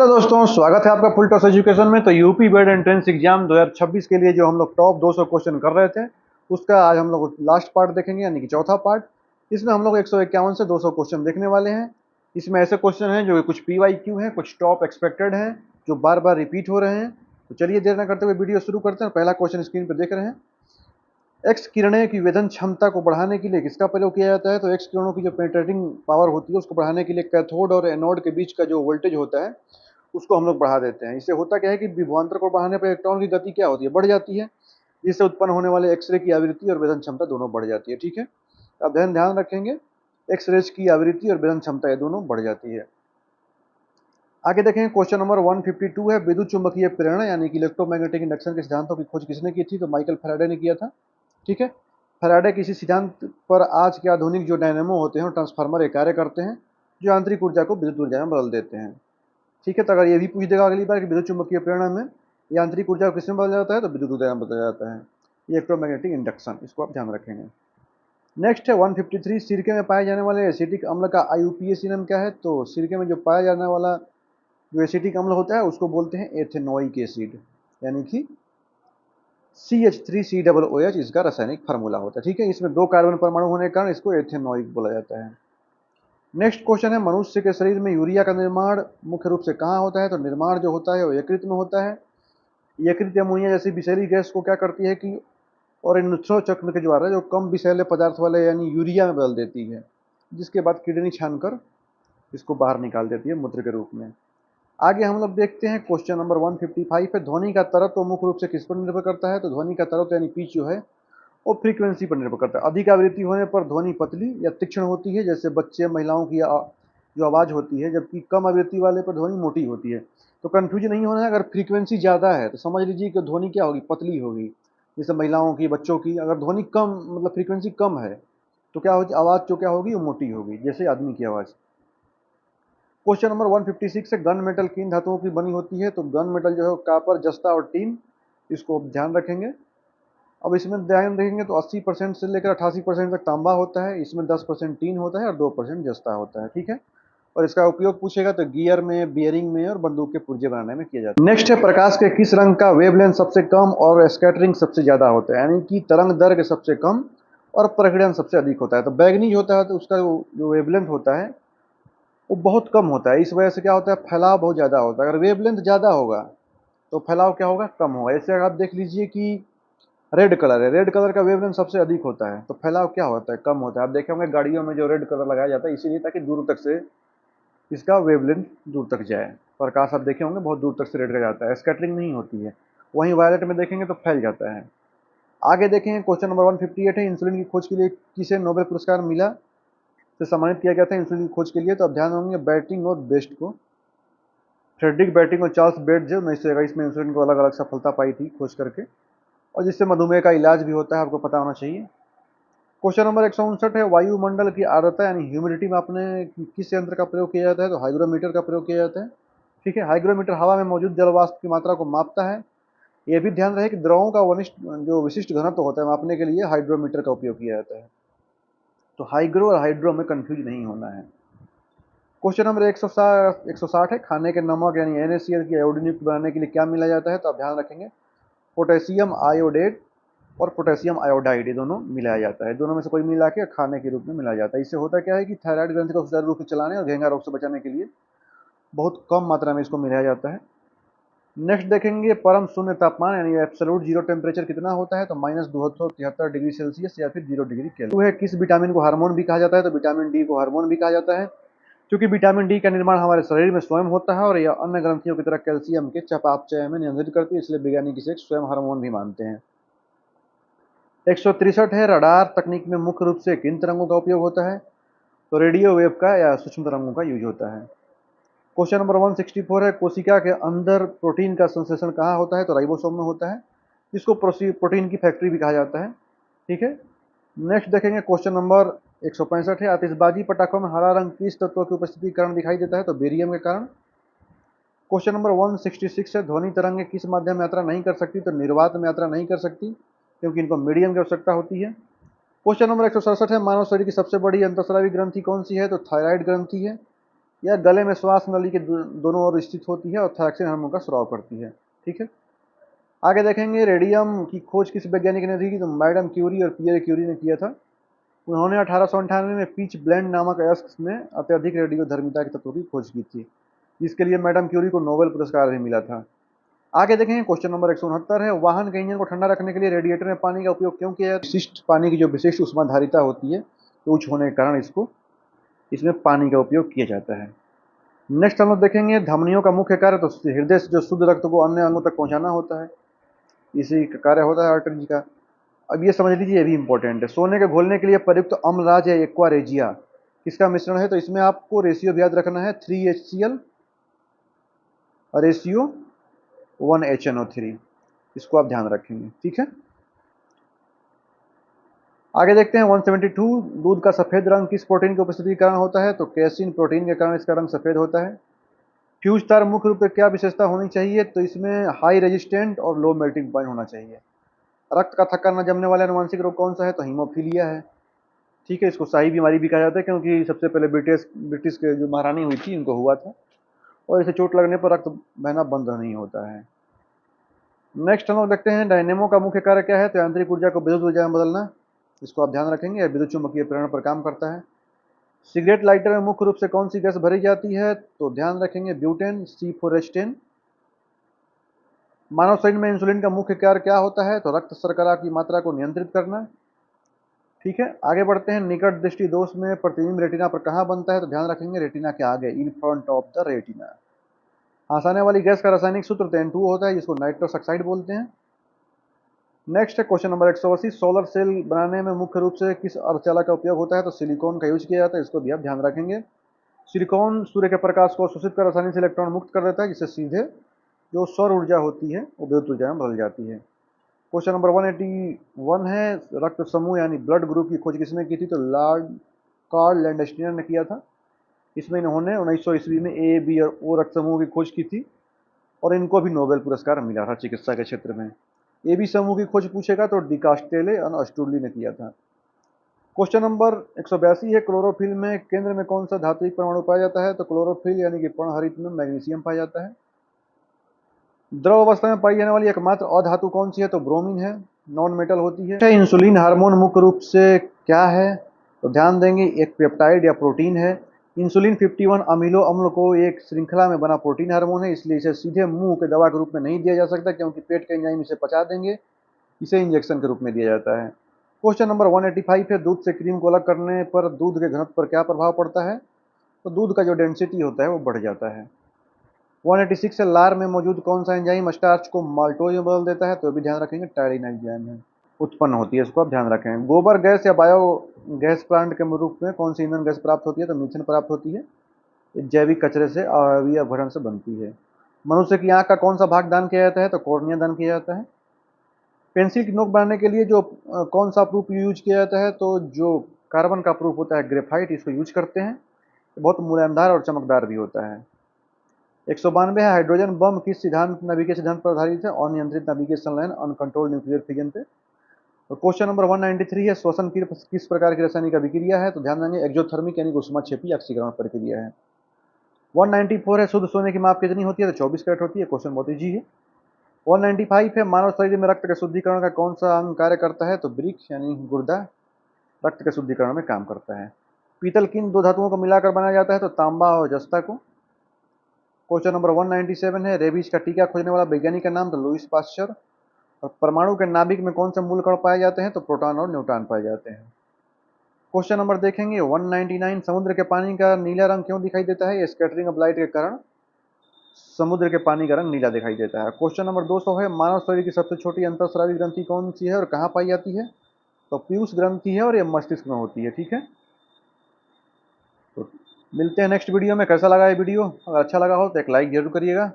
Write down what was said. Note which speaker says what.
Speaker 1: Hello दोस्तों, स्वागत है आपका फुल टॉस एजुकेशन में। तो यूपी बोर्ड एंट्रेंस एग्जाम 2026 के लिए जो हम लोग टॉप 200 क्वेश्चन कर रहे थे, उसका आज हम लोग लास्ट पार्ट देखेंगे, यानी कि चौथा पार्ट। इसमें हम लोग 151 से 200 क्वेश्चन देखने वाले हैं। इसमें ऐसे क्वेश्चन हैं जो कुछ PYQ हैं, कुछ टॉप एक्सपेक्टेड हैं, जो बार बार रिपीट हो रहे हैं। तो चलिए देर न करते हुए वीडियो शुरू करते हैं। पहला क्वेश्चन स्क्रीन पर देख रहे हैं। एक्स किरणें की वेधन क्षमता को बढ़ाने के लिए किसका प्रयोग किया जाता है? तो एक्स किरणों की जो पेनिट्रेटिंग पावर होती है उसको बढ़ाने के लिए कैथोड और एनोड के बीच का जो वोल्टेज होता है उसको हम लोग बढ़ा देते हैं। इससे होता क्या है कि विभवांतर को बढ़ाने पर इलेक्ट्रॉन की गति क्या होती है? बढ़ जाती है। इससे उत्पन्न होने वाले एक्सरे की आवृत्ति और वेधन क्षमता दोनों बढ़ जाती है। ठीक है, अब ध्यान रखेंगे, एक्सरेज की आवृत्ति और वेधन क्षमता ये दोनों बढ़ जाती है। आगे देखें, क्वेश्चन नंबर 152 है, विद्युत चुंबकीय प्रेरण यानी कि इलेक्ट्रोमैग्नेटिक इंडक्शन के सिद्धांतों की खोज किसने की थी? तो माइकल फैराडे ने किया था। ठीक है, फैराडे के इसी सिद्धांत पर आज के आधुनिक जो डायनेमो होते हैं, ट्रांसफार्मर ये कार्य करते हैं, जो आंतरिक ऊर्जा को विद्युत ऊर्जा में बदल देते हैं। ठीक है, तो अगर ये भी पूछ देगा अगली बार कि विद्युत चुंबकीय प्रेरण में यांत्रिक ऊर्जा को किसमें बदला जाता है, तो विद्युत ऊर्जा में बदला जाता है। इलेक्ट्रोमैग्नेटिक इंडक्शन, इसको आप ध्यान रखेंगे। नेक्स्ट है 153, सिरके में पाए जाने वाले एसिटिक अम्ल का IUPAC नाम क्या है? तो सिरके में जो पाया जाने वाला जो एसिटिक अम्ल होता है उसको बोलते हैं एथेनोइक एसिड, यानी कि CH3COOH इसका रासायनिक फार्मूला होता है। ठीक है, इसमें 2 कार्बन परमाणु होने के कारण इसको एथेनोइक बोला जाता है। नेक्स्ट क्वेश्चन है, मनुष्य के शरीर में यूरिया का निर्माण मुख्य रूप से कहाँ होता है? तो निर्माण जो होता है वो यकृत में होता है। यकृत अमोनिया जैसी विषैली गैस को क्या करती है कि और इन चक्र के द्वारा जो कम विषैले पदार्थ वाले यानी यूरिया में बदल देती है, जिसके बाद किडनी छानकर इसको बाहर निकाल देती है मूत्र के रूप में। आगे हम लोग देखते हैं क्वेश्चन नंबर 155 है, ध्वनि का तरत्व मुख्य रूप से किस पर निर्भर करता है? तो ध्वनि का तरत्व यानी पिच जो है वो फ्रीक्वेंसी पर निर्भर करता है। अधिक आवृत्ति होने पर ध्वनि पतली या तीक्ष्ण होती है, जैसे बच्चे महिलाओं की जो आवाज़ होती है, जबकि कम आवृत्ति वाले पर ध्वनि मोटी होती है। तो कन्फ्यूजन नहीं होना है, अगर फ्रीक्वेंसी ज़्यादा है तो समझ लीजिए कि ध्वनि क्या होगी? पतली होगी। जैसे महिलाओं की, बच्चों की। अगर ध्वनि कम मतलब फ्रीक्वेंसी कम है तो क्या होगी? आवाज़ जो क्या होगी वो मोटी होगी, जैसे आदमी की आवाज़। क्वेश्चन नंबर 156 है, गन मेटल किन धातुओं की बनी होती है? तो गन मेटल जो है कॉपर, जस्ता और टीन, इसको ध्यान रखेंगे। अब इसमें ध्यान देखेंगे तो 80% से लेकर 88% तक तांबा होता है, इसमें 10% टीन होता है और 2% जस्ता होता है। ठीक है, और इसका उपयोग पूछेगा तो गियर में, बियरिंग में और बंदूक के पुर्जे बनाने में किया जाता है। नेक्स्ट है, प्रकाश के किस रंग का वेवलेंथ सबसे कम और स्कैटरिंग सबसे ज्यादा होता है? यानी कि तरंग दैर्घ्य सबसे कम और प्रकीर्णन सबसे अधिक होता है। तो बैगनी होता है तो उसका जो वेवलेंथ होता है वो बहुत कम होता है। इस वजह से क्या होता है? फैलाव बहुत ज़्यादा होता है। अगर वेवलेंथ ज़्यादा होगा तो फैलाव क्या होगा? कम होगा। ऐसे अगर आप देख लीजिए कि रेड कलर है, रेड कलर का वेवलेंथ सबसे अधिक होता है, तो फैलाव क्या होता है? कम होता है। आप देखे होंगे गाड़ियों में जो रेड कलर लगाया जाता है इसीलिए, ताकि दूर तक से इसका वेवलेंथ दूर तक जाए। प्रकाश आप देखे होंगे बहुत दूर तक से रेड का जाता है, स्कैटरिंग नहीं होती है। वहीं वायलेट में देखेंगे तो फैल जाता है। आगे देखेंगे क्वेश्चन नंबर 158 है, इंसुलिन की खोज के लिए किसे नोबेल पुरस्कार मिला, से सम्मानित किया गया था इंसुलिन की खोज के लिए? तो अब ध्यान होंगे बैटिंग और बेस्ट को। फ्रेडरिक बैटिंग और चार्ल्स बेट जो 1921 में इंसुलिन को अलग अलग सफलता पाई थी खोज करके, और जिससे मधुमेह का इलाज भी होता है, आपको पता होना चाहिए। क्वेश्चन नंबर 159 है, वायुमंडल की आर्द्रता यानी ह्यूमिडिटी मापने किस यंत्र का प्रयोग किया जाता है? तो हाइग्रोमीटर का प्रयोग किया जाता है। ठीक है, हाइग्रोमीटर हवा में मौजूद जल वाष्प की मात्रा को मापता है। यह भी ध्यान रहे कि द्रवों का जो विशिष्ट घनत्व होता है मापने के लिए हाइड्रोमीटर का उपयोग किया जाता है। तो हाइग्रो और हाइड्रो में कंफ्यूज नहीं होना है। क्वेश्चन नंबर 160 है, खाने के नमक यानी NaCl की आयोडीन युक्त बनाने के लिए क्या मिलाया जाता है? तो आप ध्यान रखेंगे पोटेशियम आयोडेट और पोटेशियम आयोडाइड, ये दोनों मिलाया जाता है। दोनों में से कोई मिला के खाने के रूप में मिलाया जाता है। इससे होता क्या है कि थायराइड ग्रंथि को सुचारू रूप से चलाने और घेंगा रोग से बचाने के लिए बहुत कम मात्रा में इसको मिलाया जाता है। नेक्स्ट देखेंगे, परम शून्य तापमान यानी एब्सोल्यूट जीरो टेम्परेचर कितना होता है? तो -273 डिग्री सेल्सियस या फिर 0 डिग्री केल्विन। है किस विटामिन को हार्मोन भी कहा जाता है? तो विटामिन डी को हार्मोन भी कहा जाता है, क्योंकि विटामिन डी का निर्माण हमारे शरीर में स्वयं होता है और यह अन्य ग्रंथियों की तरह कैल्शियम के चयापचय में नियंत्रित करती है, इसलिए वैज्ञानिक इसे एक स्वयं हार्मोन भी मानते हैं। 163 है, रडार तकनीक में मुख्य रूप से किन तरंगों का उपयोग होता है? तो रेडियो वेव का या सूक्ष्म तरंगों का यूज होता है। क्वेश्चन नंबर 164 है, कोशिका के अंदर प्रोटीन का संश्लेषण कहाँ होता है? तो राइबोसोम में होता है, जिसको प्रोटीन की फैक्ट्री भी कहा जाता है। ठीक है, नेक्स्ट देखेंगे क्वेश्चन नंबर 165 है, आतिशबाजी पटाखों में हरा रंग किस तत्व की उपस्थिति के कारण दिखाई देता है? तो बेरियम के कारण। क्वेश्चन नंबर 166 है, ध्वनि तरंगें किस माध्यम में यात्रा नहीं कर सकती? तो निर्वात में यात्रा नहीं कर सकती, क्योंकि इनको मीडियम की आवश्यकता होती है। क्वेश्चन नंबर 167 है, मानव शरीर की सबसे बड़ी अंतःस्रावी ग्रंथि कौन सी है? तो थायराइड ग्रंथि है। यह गले में श्वास नली के दोनों ओर स्थित होती है और थायरॉक्सिन हार्मोन का स्राव करती है। ठीक है, आगे देखेंगे रेडियम की खोज किस वैज्ञानिक ने की, तो मैडम क्यूरी और पियर क्यूरी ने किया था। उन्होंने 1898 में पीच ब्लेंड नामक अयस्क में अत्यधिक रेडियोधर्मिता के तत्वों की खोज की थी, जिसके लिए मैडम क्यूरी को नोबेल पुरस्कार भी मिला था। आगे देखेंगे क्वेश्चन नंबर 169 है, वाहन के इंजन को ठंडा रखने के लिए रेडिएटर में पानी का उपयोग क्यों किया जाता है? विशिष्ट पानी की जो विशिष्ट उष्माधारिता होती है, तो उच्च होने के कारण इसमें पानी का उपयोग किया जाता है। नेक्स्ट हम लोग देखेंगे धमनियों का मुख्य कार्य, तो हृदय से जो शुद्ध रक्त को अन्य अंगों तक पहुंचाना होता है, इसी का कार्य होता है आर्टरी का। अब ये समझ लीजिए, ये भी इंपॉर्टेंट है। सोने के घोलने के लिए प्रयुक्त अम्लराज या एक्वा रेजिया किसका मिश्रण है? तो इसमें आपको रेशियो भी याद रखना है, 3HCl रेशियो 1HNO3, इसको आप ध्यान रखेंगे। ठीक है, आगे देखते हैं 172, दूध का सफेद रंग किस प्रोटीन की उपस्थिति के कारण होता है? तो कैसीन प्रोटीन के कारण इसका रंग सफेद होता है। फ्यूज तार मुख्य रूप से क्या विशेषता होनी चाहिए? तो इसमें हाई रेजिस्टेंट और लो मेल्टिंग पॉइंट होना चाहिए। रक्त का थक्का न जमने वाला अनुवांशिक रोग कौन सा है? तो हीमोफीलिया है। ठीक है, इसको शाही बीमारी भी कहा जाता है, क्योंकि सबसे पहले ब्रिटिश के जो महारानी हुई थी इनको हुआ था, और इसे चोट लगने पर रक्त बहना बंद नहीं होता है। नेक्स्ट हम लोग देखते हैं डायनेमो का मुख्य कार्य क्या है? तो यांत्रिक ऊर्जा को विद्युत ऊर्जा में बदलना, इसको आप ध्यान रखेंगे, विद्युत चुम्बकीय प्रेरण पर काम करता है। सिगरेट लाइटर में मुख्य रूप से कौन सी गैस भरी जाती है? तो ध्यान रखेंगे ब्यूटेन, C4H10। मानव शरीर में इंसुलिन का मुख्य कार्य क्या होता है? तो रक्त शर्करा की मात्रा को नियंत्रित करना। ठीक है, आगे बढ़ते हैं, निकट दृष्टि दोष में प्रतिबिंब रेटिना पर कहाँ बनता है? तो ध्यान रखेंगे रेटिना के आगे, in front of the retina. हंसाने वाली गैस का रासायनिक सूत्र तो N2 होता है, जिसको नाइट्रस ऑक्साइड बोलते हैं। नेक्स्ट है क्वेश्चन नंबर 180, सोलर सेल बनाने में मुख्य रूप से किस अर्धचालक का उपयोग होता है? तो सिलिकॉन का यूज किया जाता है, इसको भी आप ध्यान रखेंगे। सिलिकॉन सूर्य के प्रकाश को शोषित कर आसानी से इलेक्ट्रॉन मुक्त कर देता है, जिससे सीधे जो सौर ऊर्जा होती है वो विद्युत ऊर्जा में बदल जाती है। क्वेश्चन नंबर 181 है, रक्त समूह यानी ब्लड ग्रुप की खोज किसने की थी? तो लॉर्ड कार्ल लैंडस्टीनर ने किया था। इसमें इन्होंने 1900 ईस्वी में A, B और O रक्त समूह की खोज की थी, और इनको भी नोबेल पुरस्कार मिला था चिकित्सा के क्षेत्र में। AB समूह की खोज पूछेगा तो डिकास्टेले और अस्टुरली ने किया था। क्वेश्चन नंबर 182 है, क्लोरोफिल में केंद्र में कौन सा धात्विक परमाणु पाया जाता है? तो क्लोरोफिल यानी कि पर्णहरित में मैग्नीशियम पाया जाता है। द्रव अवस्था में पाई जाने वाली एकमात्र अधातु कौन सी है? तो ब्रोमीन है, नॉन मेटल होती है। इंसुलिन हार्मोन मुख्य रूप से क्या है? तो ध्यान देंगे, एक पेप्टाइड या प्रोटीन है। इंसुलिन 51 अमीनो अम्ल को एक श्रृंखला में बना प्रोटीन हार्मोन है, इसलिए इसे सीधे मुंह के दवा के रूप में नहीं दिया जा सकता, क्योंकि पेट के एंजाइम इसे पचा देंगे। इसे इंजेक्शन के रूप में दिया जाता है। क्वेश्चन नंबर 185 है, दूध से क्रीम को अलग करने पर दूध के घनत्व पर क्या प्रभाव पड़ता है? तो दूध का जो डेंसिटी होता है वो बढ़ जाता है। 186 है, लार में मौजूद कौन सा एंजाइम स्टार्च को माल्टोज में बदल देता है? तो भी ध्यान रखेंगे, टायरिन एंजाइम है, उत्पन्न होती है, इसको आप ध्यान रखें। गोबर गैस या बायो गैस प्लांट के रूप में कौन सी ईंधन गैस प्राप्त होती है? तो मीथेन प्राप्त होती है, जैविक कचरे से अवयवीय अपघटन से बनती है। मनुष्य की आंख का कौन सा भाग दान किया जाता है? तो कॉर्निया दान किया जाता है। पेंसिल की नोक बनाने के लिए जो कौन सा प्रूफ यूज किया जाता है? तो जो कार्बन का प्रूफ होता है, ग्रेफाइट, इसको यूज करते हैं, बहुत मुलायमदार और चमकदार भी होता है। 192 है, हाइड्रोजन बम किस सिद्धांत नाभिकीय सिद्धांत पर आधारित है? अनियंत्रित नाभिकीय संलयन, अनकंट्रोल्ड न्यूक्लियर फिजन पे। और क्वेश्चन नंबर 193 है, श्वसन की किस प्रकार की रासायनिक अभिक्रिया है? तो ध्यान देंगे, एक्सोथर्मिक यानी ऊष्माक्षेपी ऑक्सीकरण प्रक्रिया है। 194 है, शुद्ध सोने की माप कितनी होती है? तो 24 कैरेट होती है, क्वेश्चन बहुत ईजी है। 195 है, मानव शरीर में रक्त के शुद्धिकरण का कौन सा अंग कार्य करता है? तो वृक्क यानी गुर्दा रक्त के शुद्धिकरण में काम करता है। पीतल किन दो धातुओं को मिलाकर बनाया जाता है? तो तांबा और जस्ता को। क्वेश्चन नंबर 197 है, रेबीज का टीका खोजने वाला वैज्ञानिक का नाम? तो लुईस पास्चर। और परमाणु के नाभिक में कौन से मूल कण पाए जाते हैं? तो प्रोटॉन और न्यूट्रॉन पाए जाते हैं। क्वेश्चन नंबर देखेंगे 199, समुद्र के पानी का नीला रंग क्यों दिखाई देता है? स्कैटरिंग ऑफ लाइट के कारण समुद्र के पानी का रंग नीला दिखाई देता है। क्वेश्चन नंबर 200 है, मानव शरीर की सबसे छोटी अंतःस्रावी ग्रंथि कौन सी है और कहाँ पाई जाती है? तो पीयूष ग्रंथि है, और ये मस्तिष्क में होती है। ठीक है, तो मिलते हैं नेक्स्ट वीडियो में। कैसा लगा ये वीडियो? अगर अच्छा लगा हो तो एक लाइक जरूर करिएगा।